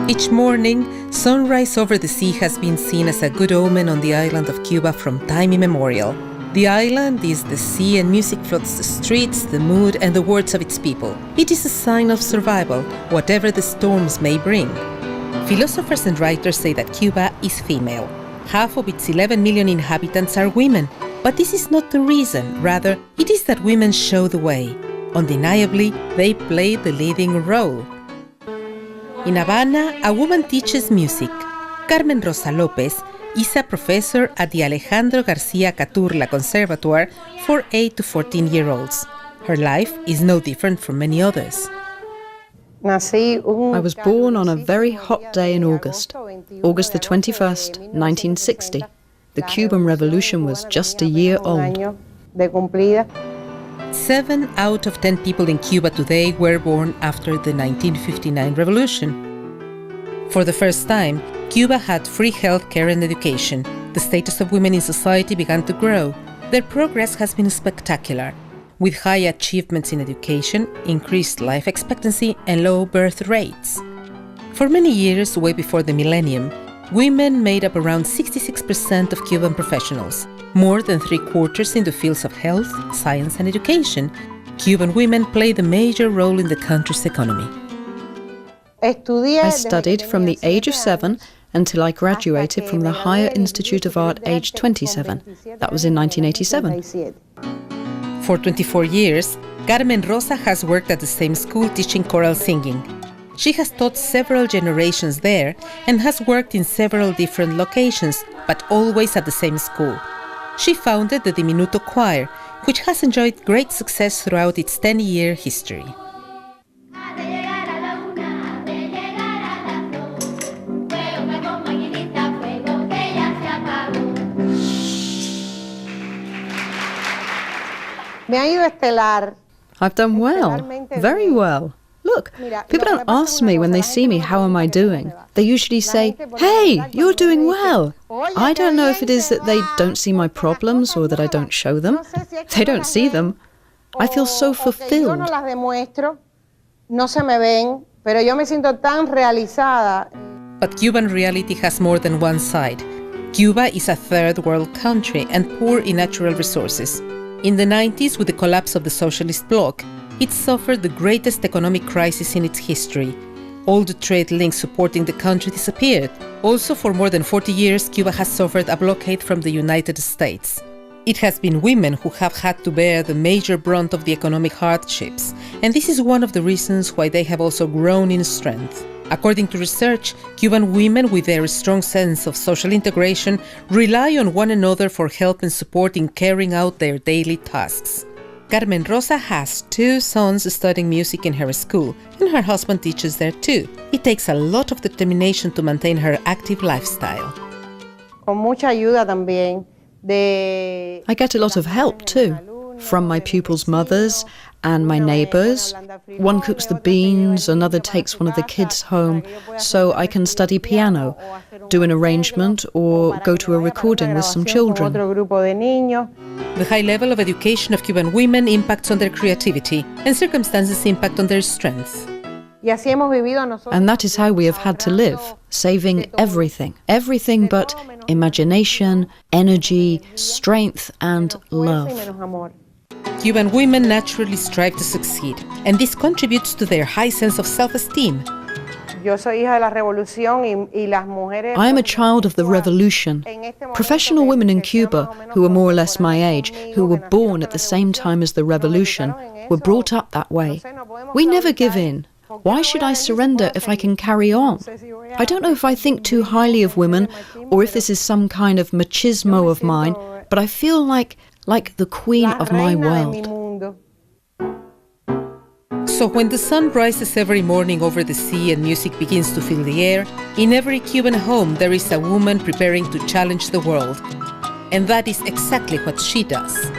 Each morning, sunrise over the sea has been seen as a good omen on the island of Cuba from time immemorial. The island is the sea, and music floats the streets, the mood and the words of its people. It is a sign of survival, whatever the storms may bring. Philosophers and writers say that Cuba is female. Half of its 11 million inhabitants are women. But this is not the reason. Rather, it is that women show the way. Undeniably, they play the leading role. In Havana, a woman teaches music. Carmen Rosa Lopez is a professor at the Alejandro Garcia Caturla Conservatoire for 8 to 14-year-olds. Her life is no different from many others. I was born on a very hot day in August the 21st, 1960. The Cuban Revolution was just a year old. 7 out of 10 people in Cuba today were born after the 1959 revolution. For the first time, Cuba had free health care and education. The status of women in society began to grow. Their progress has been spectacular, with high achievements in education, increased life expectancy, and low birth rates. For many years, way before the millennium, women made up around 66% of Cuban professionals, more than 3/4 in the fields of health, science, and education. Cuban women played a major role in the country's economy. I studied from the age of 7 until I graduated from the Higher Institute of Art aged 27. That was in 1987. For 24 years, Carmen Rosa has worked at the same school teaching choral singing. She has taught several generations there and has worked in several different locations, but always at the same school. She founded the Diminuto Choir, which has enjoyed great success throughout its 10-year history. I've done well, very well. Look, people don't ask me when they see me, how am I doing? They usually say, hey, you're doing well. I don't know if it is that they don't see my problems or that I don't show them. They don't see them. I feel so fulfilled. But Cuban reality has more than one side. Cuba is a third world country and poor in natural resources. In the 90s, with the collapse of the socialist bloc, it suffered the greatest economic crisis in its history. All the trade links supporting the country disappeared. Also, for more than 40 years, Cuba has suffered a blockade from the United States. It has been women who have had to bear the major brunt of the economic hardships, and this is one of the reasons why they have also grown in strength. According to research, Cuban women, with their strong sense of social integration, rely on one another for help and support in carrying out their daily tasks. Carmen Rosa has 2 sons studying music in her school, and her husband teaches there too. It takes a lot of determination to maintain her active lifestyle. I get a lot of help too, from my pupils' mothers and my neighbours. One cooks the beans, another takes one of the kids home, so I can study piano, do an arrangement, or go to a recording with some children. The high level of education of Cuban women impacts on their creativity, and circumstances impact on their strength. And that is how we have had to live, saving everything. Everything but imagination, energy, strength, and love. Cuban women naturally strive to succeed, and this contributes to their high sense of self-esteem. I am a child of the revolution. Professional women in Cuba, who are more or less my age, who were born at the same time as the revolution, were brought up that way. We never give in. Why should I surrender if I can carry on? I don't know if I think too highly of women, or if this is some kind of machismo of mine, but I feel like the queen of my world. So when the sun rises every morning over the sea and music begins to fill the air, in every Cuban home there is a woman preparing to challenge the world. And that is exactly what she does.